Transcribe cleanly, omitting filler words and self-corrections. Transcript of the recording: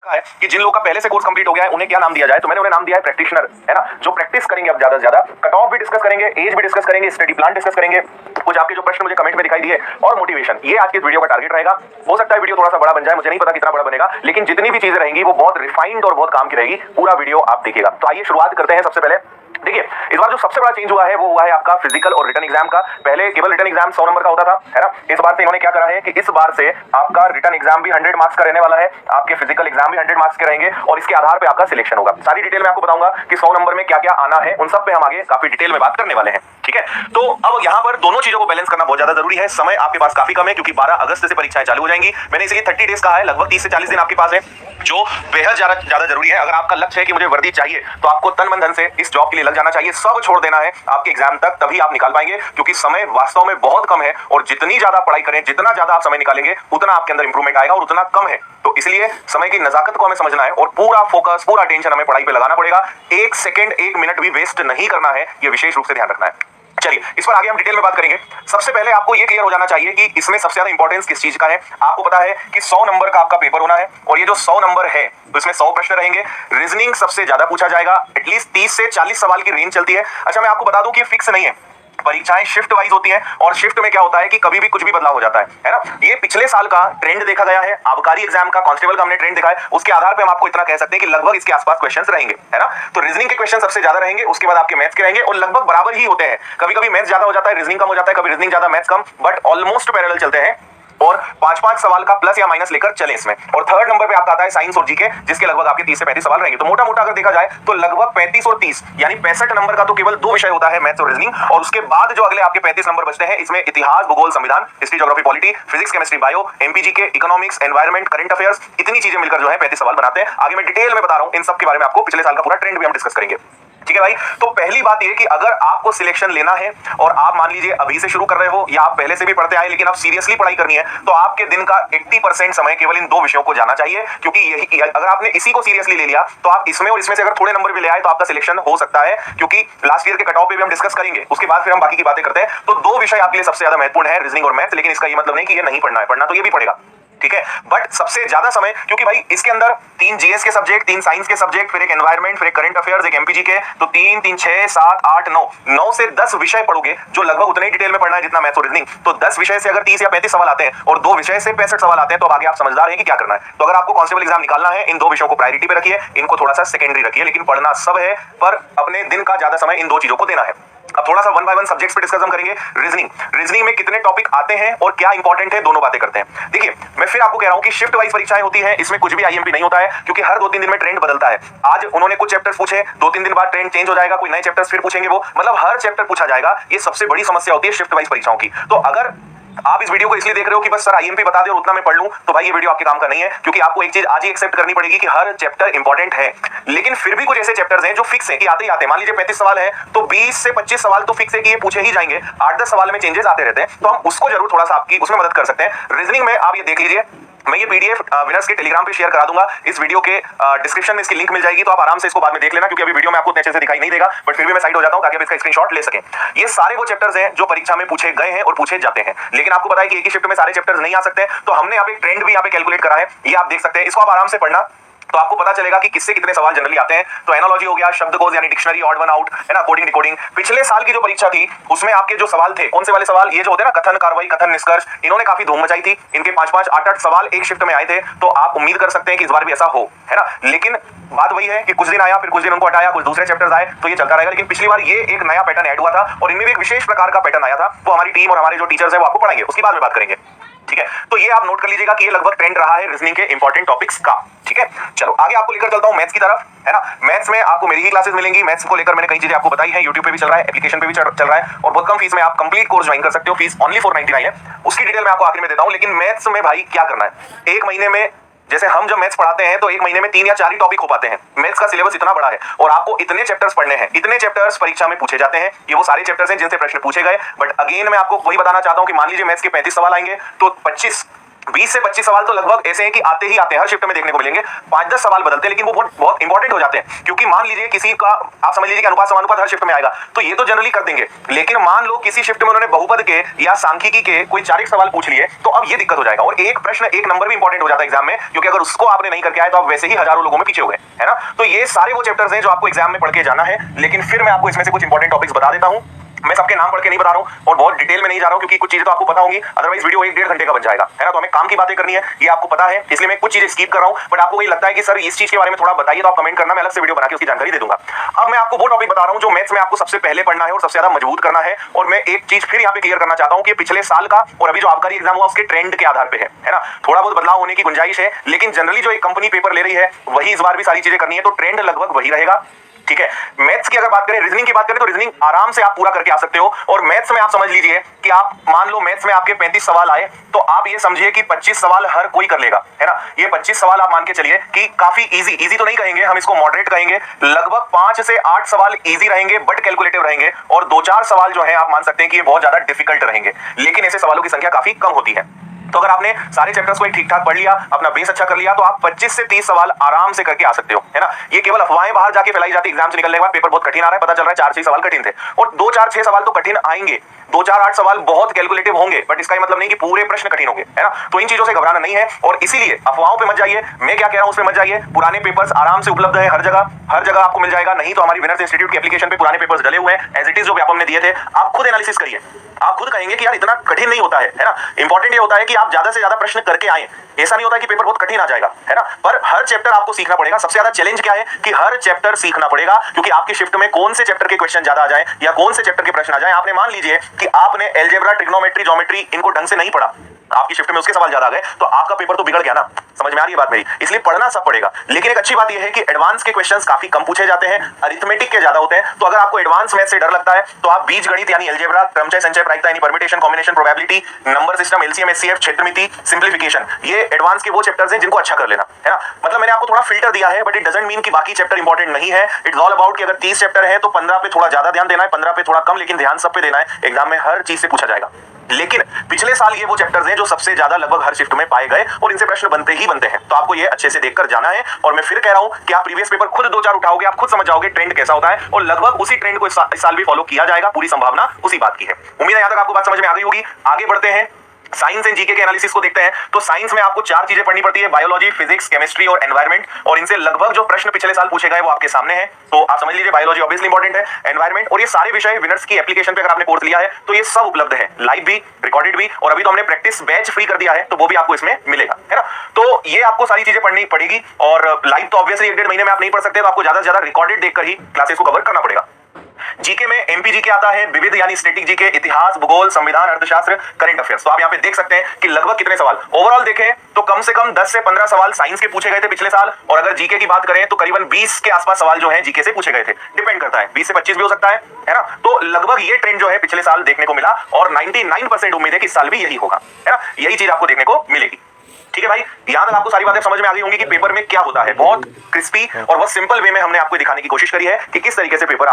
है कि जिन लोगों का पहले से कोर्स कंप्लीट हो गया है उन्हें क्या नाम दिया जाए, तो मैंने उन्हें नाम दिया है प्रैक्टिशनर, है ना, जो प्रैक्टिस करेंगे अब ज्यादा से ज्यादा। कट ऑफ भी डिस्कस करेंगे, एज भी डिस्कस करेंगे, स्टडी प्लान डिस्कस करेंगे, कुछ आपके जो प्रश्न मुझे कमेंट में दिखाई दिए, और मोटिवेशन। ये आज के वीडियो का टारगेट रहेगा। हो सकता है वीडियो थोड़ा सा बड़ा बन जाए, मुझे नहीं पता कितना बड़ा बनेगा, लेकिन जितनी भी चीजें रहेंगी वो बहुत रिफाइंड और बहुत काम की रहेगी। पूरा वीडियो आप देखिएगा। तो आइए शुरुआत करते हैं। सबसे पहले देखिए, इस बार जो सबसे बड़ा चेंज हुआ है वो हुआ है आपका फिजिकल और रिटन एग्जाम का। पहले केवल रिटन एग्जाम 100 नंबर का होता था, है ना। इस बार से इन्होंने क्या करा है कि इस बार से आपका रिटन एग्जाम भी 100 मार्क्स का रहने वाला है, आपके फिजिकल एग्जाम भी 100 मार्क्स के रहेंगे, और इसके आधार पे आपका सिलेक्शन होगा। सारी डिटेल में आपको बताऊंगा कि 100 नंबर में क्या क्या आना है, उन सब पे हम आगे काफी डिटेल में बात करने वाले हैं, ठीक है। तो अब यहाँ पर दोनों चीजों को बैलेंस करना बहुत ज्यादा जरूरी है। समय आपके पास काफी कम है क्योंकि 12 अगस्त से परीक्षाएं चालू हो जाएंगी। मैंने इसलिए 30 डेज कहा है, लगभग 30 से 40 दिन आपके पास है, जो बेहद ज्यादा जरूरी है। अगर आपका लक्ष्य है कि मुझे वर्दी चाहिए, तो आपको तन मन धन से इस जॉब के लिए लग जाना चाहिए, सब छोड़ देना है आपके एग्जाम तक, तभी आप निकाल पाएंगे। क्योंकि समय वास्तव में बहुत कम है, और जितनी ज्यादा पढ़ाई करें, जितना ज्यादा आप समय निकालेंगे, उतना आपके अंदर इंप्रूवमेंट आएगा, और उतना कम है। तो इसलिए समय की नजाकत को हमें समझना है, और पूरा फोकस, पूरा टेंशन हमें पढ़ाई पे लगाना पड़ेगा। एक सेकंड, एक मिनट भी वेस्ट नहीं करना है, यह विशेष रूप से ध्यान रखना है। चलिए, इस पर आगे हम डिटेल में बात करेंगे। सबसे पहले आपको यह क्लियर हो जाना चाहिए कि इसमें सबसे ज्यादा इंपॉर्टेंस किस चीज का है। आपको पता है कि 100 नंबर का आपका पेपर होना है, और ये जो 100 नंबर है तो इसमें 100 प्रश्न रहेंगे। रीजनिंग सबसे ज्यादा पूछा जाएगा, एटलीस्ट 30 से 40 सवाल की रेंज चलती है। अच्छा, मैं आपको बता दूं कि फिक्स नहीं है, परीक्षाएं शिफ्ट वाइज होती हैं, और शिफ्ट में क्या होता है कि कभी भी कुछ भी बदलाव हो जाता है ना। ये पिछले साल का ट्रेंड देखा गया है, आबकारी एग्जाम का, कांस्टेबल का हमने ट्रेंड देखा है, उसके आधार पे हम आपको इतना कह सकते हैं कि लगभग इसके आसपास क्वेश्चंस रहेंगे, है ना। तो रीजनिंग के क्वेश्चन सबसे ज्यादा रहेंगे, उसके बाद आपके मैथ्स के रहेंगे, और लगभग बराबर ही होते हैं। कभी कभी मैथ्स ज्यादा हो जाता है, रीजनिंग कम हो जाता है, कभी रीजनिंग ज्यादा maths come, but almost parallel चलते हैं, और 5-5 सवाल का प्लस या माइनस लेकर चले इसमें। और थर्ड नंबर पे आपका आता है साइंस और जीके, जिसके लगभग आपके 30 से 35 सवाल रहेंगे। तो मोटा मोटा अगर देखा जाए तो लगभग 35 और 30 यानी 65 नंबर का तो केवल 2 विषय होता है, मैथ्स और रीजनिंग, और उसके बाद जो अगले आपके 35 नंबर बचते हैं, इसमें इतिहास, भूगोल, संविधान, history, geography, polity, physics, chemistry, bio, MPG के, इकोनॉमिक्स, एनवायरमेंट, करंट अफेयर्स, इतनी चीजें मिलकर जो है 35 सवाल बनाते हैं। आगे मैं डिटेल में बता रहा हूं इन सब के बारे में, आपको पिछले साल का पूरा ट्रेंड भी हम डिस्कस करेंगे, ठीक है भाई। तो पहली बात यह कि अगर आपको सिलेक्शन लेना है, और आप मान लीजिए अभी से शुरू कर रहे हो, या आप पहले से भी पढ़ते आए लेकिन अब सीरियसली पढ़ाई करनी है, तो आपके दिन का 80% समय केवल इन 2 विषयों को जाना चाहिए। क्योंकि यही, अगर आपने इसी को सीरियसली ले लिया, तो आप इसमें और इसमें से अगर थोड़े नंबर भी ले आए तो आपका सिलेक्शन हो सकता है। क्योंकि लास्ट ईयर के कट ऑफ पे भी हम डिस्कस करेंगे, उसके बाद फिर हम बाकी की बातें करते हैं। तो 2 विषय आपके लिए सबसे ज्यादा महत्वपूर्ण है, रीजनिंग और मैथ्स। लेकिन इसका ये मतलब नहीं कि ये नहीं पढ़ना है, पढ़ना तो ये भी पड़ेगा, ठीक है। बट सबसे ज्यादा समय, क्योंकि भाई इसके अंदर 3 जीएस के सब्जेक्ट, 3 साइंस के सब्जेक्ट, फिर एक एनवायरमेंट, फिर एक करंट अफेयर्स, एक एमपीजी के, तो 3 3 6 7 8 9 से 10 विषय पढ़ोगे, जो लगभग उतने ही डिटेल में पढ़ना है जितना मैथ्स और रीजनिंग। तो 10 विषय से अगर 30 या 35 सवाल आते हैं, और 2 विषय से 65 सवाल आते हैं, तो अब आगे आप समझदार हैं कि क्या करना है। तो अगर आपको कांस्टेबल एग्जाम निकालना है, इन 2 विषयों को प्रायोरिटी पे रखिए, इनको थोड़ा सा सेकेंडरी रखिए, लेकिन पढ़ना सब है, पर अपने दिन का ज्यादा समय इन 2 चीजों को देना है। अब थोड़ा सा 1 बाय 1 सब्जेक्ट्स पे डिस्कस हम करेंगे। रीजनिंग में कितने टॉपिक आते हैं और क्या इंपॉर्टेंट है, दोनों बातें करते हैं। देखिए, मैं फिर आपको कह रहा हूं कि शिफ्ट वाइज परीक्षाएं होती है, इसमें कुछ भी आईएमपी नहीं होता है, क्योंकि हर 2-3 दिन में ट्रेंड बदलता है। आज उन्होंने कुछ चैप्टर्स पूछे, 2-3 दिन बाद ट्रेंड चेंज हो जाएगा, कोई नए चैप्टर्स फिर पूछेंगे, वो मतलब हर चैप्टर पूछा जाएगा। ये सबसे बड़ी समस्या होती है शिफ्ट वाइज परीक्षाओं की। तो अगर आप इस वीडियो को इसलिए देख रहे हो कि बस सर आईएमपी बता दे और उतना मैं पढ़ लूं, तो भाई ये वीडियो आपके काम का नहीं है। क्योंकि आपको एक चीज आज ही एक्सेप्ट करनी पड़ेगी कि हर चैप्टर इंपॉर्टेंट है, लेकिन फिर भी कुछ ऐसे चैप्टर्स हैं जो फिक्स है कि आते ही आते हैं। मान लीजिए 35 सवाल है, तो 20 से 25 सवाल तो फिक्स है कि ये पूछे ही जाएंगे, 8-10 सवाल में चेंजेस आते रहते हैं, तो हम उसको जरूर थोड़ा सा आपकी उसमें मदद कर सकते हैं। रीजनिंग में आप ये देख लीजिए, मैं ये पीडीएफ विनर्स के टेलीग्राम पे शेयर करा दूंगा, इस वीडियो के डिस्क्रिप्शन में इसकी लिंक मिल जाएगी, तो आप आराम से इसको बाद में देख लेना, क्योंकि अभी वीडियो में आपको उतने अच्छे से दिखाई नहीं देगा, बट फिर भी मैं साइड हो जाता हूं ताकि आप इसका स्क्रीनशॉट ले सकें। ये सारे वो चैप्टर्स हैं जो परीक्षा में पूछे गए हैं और पूछे जाते हैं, लेकिन आपको पता है कि एक ही शिफ्ट में सारे चैप्टर्स नहीं आ सकते, तो हमने यहाँ पे एक ट्रेंड भी यहाँ पे कैलकुलेट करा है, ये आप देख सकते हैं। इसको आप आराम से पढ़ना, तो आपको पता चलेगा कि किससे कितने सवाल जनरली आते हैं। तो एनालॉजी हो गया, शब्दकोश यानी डिक्शनरी, ऑड वन आउट, है ना, कोडिंग डिकोडिंग। पिछले साल की जो परीक्षा थी उसमें आपके जो सवाल थे, कौन से वाले सवाल, ये जो होते हैं ना, कथन, कार्रवाई, कथन, निष्कर्ष, इन्होंने काफी धूम मचाई थी। इनके 5-5 8-8 सवाल एक शिफ्ट में आए थे, तो आप उम्मीद कर सकते हैं कि इस बार भी ऐसा हो, है ना। लेकिन बात वही है कि कुछ दिन आया, फिर कुछ दिन उनको हटाया, कुछ दूसरे चैप्टर्स आए, तो ये चलता रहेगा। लेकिन पिछली बार ये एक नया पैटर्न ऐड हुआ था, और इनमें भी एक विशेष प्रकार का पैटर्न आया था, वो हमारी टीम और हमारे जो टीचर्स हैं वो आपको पढ़ाएंगे, उसकी बाद में बात करेंगे, ठीक है। तो ये आप नोट कर लीजिएगा कि ये लगभग ट्रेंड रहा है रीजनिंग के इंपॉर्टेंट टॉपिक्स का, ठीक है। चलो आगे आपको लेकर चलता हूं मैथ्स की तरफ, है ना। मैथ्स में आपको मेरी ही क्लासेस मिलेंगी। मैथ्स को लेकर मैंने कई चीजें आपको बताई हैं, यूट्यूब पे भी चल रहा है, एप्लीकेशन पे भी चल रहा है, और बहुत कम फीस में आप कंप्लीट कोर्स ज्वाइन कर सकते हो। फीस ओनली 499 है, उसकी डिटेल मैं आपको आखिर में देता हूं। लेकिन मैथ्स में भाई क्या करना है, एक महीने में, जैसे हम जब मैथ्स पढ़ाते हैं तो एक महीने में 3 या 4 ही टॉपिक हो पाते हैं। मैथ्स का सिलेबस इतना बड़ा है, और आपको इतने चैप्टर्स पढ़ने हैं, इतने चैप्टर्स परीक्षा में पूछे जाते हैं। ये वो सारे चैप्टर्स हैं जिनसे प्रश्न पूछे गए, बट अगेन मैं आपको वही बताना चाहता हूं कि मान लीजिए मैथ्स के 35 सवाल आएंगे, तो 25 20 से 25 सवाल तो लगभग ऐसे हैं कि आते ही आते हैं, हर शिफ्ट में देखने को मिलेंगे। 5-10 सवाल बदलते हैं, लेकिन वो बहुत इंपॉर्टेंट हो जाते हैं, क्योंकि मान लीजिए किसी का आप समझ लीजिए कि अनुपात समानुपात हर शिफ्ट में आएगा, तो ये तो जनरली कर देंगे। लेकिन मान लो किसी शिफ्ट में उन्होंने बहुपद के या सांख्यिकी के कोई 4 सवाल पूछ लिए, तो अब ये दिक्कत हो जाएगा। और एक प्रश्न एक नंबर भी इंपॉर्टेंट हो जाता है एग्जाम में, क्योंकि अगर उसको आपने नहीं करके आए तो आप वैसे ही हजारों लोगों में पीछे हो गए, है ना। तो ये सारे वो चैप्टर्स हैं जो आपको एग्जाम में पढ़ के जाना है। लेकिन फिर मैं आपको इसमें से कुछ इंपॉर्टेंट टॉपिक्स बता देता हूं। मैं सबके नाम पढ़ के नहीं बता रहा हूं और बहुत डिटेल में नहीं जा रहा हूं, क्योंकि कुछ चीजें तो आपको पता होंगी, अदरवाइज वीडियो 1-1.5 घंटे का बन जाएगा, है ना। तो हमें काम की बातें करनी है, ये आपको पता है, इसलिए मैं कुछ चीजें स्किप कर रहा हूं। बट आपको ये लगता है कि सर इस चीज के बारे में थोड़ा बताइए, तो आप कमेंट करना, मैं अलग से वीडियो बना के उसकी जानकारी दे दूंगा। अब मैं आपको वो टॉपिक बता रहा हूं जो मैथ्स में आपको सबसे पहले पढ़ना है और सबसे ज्यादा मजबूत करना है। और मैं एक चीज फिर यहाँ पे क्लियर करना चाहता हूं कि पिछले साल का और अभी जो आबकारी एग्जाम हुआ उसके ट्रेंड के आधार पे है ना। थोड़ा बहुत बदलाव होने की गुंजाइश है, लेकिन जनरली जो एक कंपनी पेपर ले रही है वही इस बार भी सारी चीजें करनी है, तो ट्रेंड लगभग वही रहेगा, ठीक है। मैथ्स की अगर बात करें, रीजनिंग की बात करें, तो रीजनिंग आराम से आप पूरा करके आ सकते हो। और मैथ्स में आप समझ लीजिए कि आप मान लो मैथ्स में आपके 35 सवाल आए, तो आप ये समझिए कि 25 सवाल हर कोई कर लेगा, है ना। ये 25 सवाल आप मान के चलिए कि काफी इजी तो नहीं कहेंगे, हम इसको मॉडरेट कहेंगे। लगभग 5 से 8 सवाल इजी रहेंगे बट कैलकुलेटिव रहेंगे, और 2-4 सवाल जो है आप मान सकते हैं कि ये बहुत ज्यादा डिफिकल्ट रहेंगे, लेकिन ऐसे सवालों की संख्या काफी कम होती है। तो अगर आपने सारे चैप्टर्स को ठीक ठाक पढ़ लिया, अपना बेस अच्छा कर लिया, तो आप 25 से 30 सवाल आराम से करके आ सकते हो, है ना। ये केवल अफवाहें बाहर जाके फैलाई जाती है, एग्जाम से निकलने के बाद पेपर बहुत कठिन आ रहा है, पता चल रहा है 4-6 सवाल कठिन थे, और 2-4-6 सवाल तो कठिन आएंगे, 2-4-8 सवाल बहुत कैलकुलेटिव होंगे, बट इसका मतलब नहीं कि पूरे प्रश्न कठिन होंगे, है ना। तो इन चीजों से घबराना नहीं है, और इसीलिए अफवाहों पे मत जाइए, मैं क्या कह रहा हूं उसमें मत जाइए। पुराने पेपर्स आराम से उपलब्ध है हर जगह आपको मिल जाएगा। नहीं तो हमारी विनर्स इंस्टीट्यूट की एप्लीकेशन पे पुराने पेपर्स डले हुए हैं, एज इट इज जो व्यापम ने दिए थे, आप खुद एनालिसिस करिए, आप खुद कहेंगे कि यार इतना कठिन नहीं होता है ना। इंपॉर्टेंट ये होता है कि आप ज्यादा से ज्यादा प्रश्न करके आए, ऐसा नहीं होता कि पेपर बहुत कठिन आ जाएगा, है ना। पर हर चैप्टर आपको सीखना पड़ेगा। सबसे ज्यादा चैलेंज क्या है कि हर चैप्टर सीखना पड़ेगा, क्योंकि आपकी शिफ्ट में कौन से चैप्टर के क्वेश्चन ज्यादा आ जाए या कौन से चैप्टर के प्रश्न आ जाए। आपने मान लीजिए कि आपने अलजेब्रा, ट्रिग्नोमेट्री, ज्योमेट्री इनको ढंग से नहीं पढ़ा, आपकी शिफ्ट में उसके सवाल ज्यादा आ गए, तो आपका पेपर तो बिगड़ गया ना। समझ में आ रही है बात मेरी। इसलिए पढ़ना सब पड़ेगा। लेकिन एक अच्छी बात यह है कि एडवांस के क्वेश्चंस काफी कम पूछे जाते हैं, अरिथमेटिक के ज्यादा होते हैं। तो अगर आपको एडवांस मैथ से डर लगता है, तो आप बीज गणित यानी अलजेब्रा, क्रमचय संचय प्रायिकता यानी permutation, combination, probability, number system, LCM, HCF, क्षेत्रमिति, सिंप्लीफिकेशन, ये एडवांस के वो चैप्टर्स हैं जिनको अच्छा कर लेना, है ना। मतलब मैंने आपको थोड़ा फिल्टर दिया है, बट इट डजंट मीन कि बाकी चैप्टर इंपॉर्टेंट नहीं है। इट्स ऑल अबाउट कि अगर 30 चैप्टर है तो 15 पे थोड़ा ज्यादा ध्यान देना है, 15 पे थोड़ा कम, लेकिन ध्यान सब पे देना है। एग्जाम में हर चीज से पूछा जाएगा। लेकिन पिछले साल ये वो चैप्टर्स हैं जो सबसे ज्यादा लगभग हर शिफ्ट में पाए गए, और इनसे प्रश्न बनते ही बनते हैं। तो आपको ये अच्छे से देखकर जाना है। और मैं फिर कह रहा हूं कि आप प्रीवियस पेपर खुद 2-4 उठाओगे, आप खुद समझ जाओगे ट्रेंड कैसा होता है, और लगभग उसी ट्रेंड को इस साल भी फॉलो किया जाएगा। पूरी संभावना उसी बात की है। उम्मीद है यहां तक आपको बात समझ में आ गई होगी। आगे बढ़ते हैं, साइंस एंड जीके के एनालिसिस को देखते हैं। तो साइंस में आपको 4 चीजें पढ़नी पड़ती है, बायोलॉजी, फिजिक्स, केमिस्ट्री और एनवायरमेंट। और इनसे लगभग जो प्रश्न पिछले साल पूछे गए वो आपके सामने हैं। तो आप समझ लीजिए बायोलॉजी ऑब्वियसली इंपॉर्टेंट है, एनवायरमेंट, और ये सारे विषय विनर्स की एप्लीकेशन पे अगर आपने कोर्स लिया है तो ये सब उपलब्ध है, लाइव भी, रिकॉर्डेड भी, और अभी तो हमने प्रैक्टिस बैच फ्री कर दिया है, तो वो भी आपको इसमें मिलेगा, है ना। तो ये आपको सारी चीजें पढ़नी पड़ेगी। और लाइव तो ऑब्वियसली 1-1.5 महीने में आप नहीं पढ़ सकते, तो आपको ज्यादा से ज्यादा रिकॉर्डेड देखकर ही क्लासेस को कवर करना पड़ेगा। जीके में एमपी के आता है, विविध यानी स्टैटिक जीके, इतिहास, भूगोल, संविधान, अर्थशास्त्र, करंट अफेयर्स। तो आप यहाँ पे देख सकते हैं कि लगभग कितने सवाल ओवरऑल देखें तो कम से कम 10 से 15 सवाल साइंस के पूछे गए थे पिछले साल। और अगर जीके की बात करें तो करीबन 20 के आसपास सवाल जो है जीके से पूछे गए थे। डिपेंड करता है, 20 से 25 भी हो सकता है ना। तो लगभग ये ट्रेंड जो है पिछले साल देखने को मिला, और 99% उम्मीद है कि इस साल भी यही होगा, है ना। यही चीज आपको देखने को मिलेगी। ठीक है भाई, यहां तक आपको सारी बातें समझ में आ गई होंगी कि पेपर में क्या होता है। बहुत क्रिस्पी और बहुत सिंपल वे में हमने आपको दिखाने की कोशिश करी है कि किस तरीके से पेपर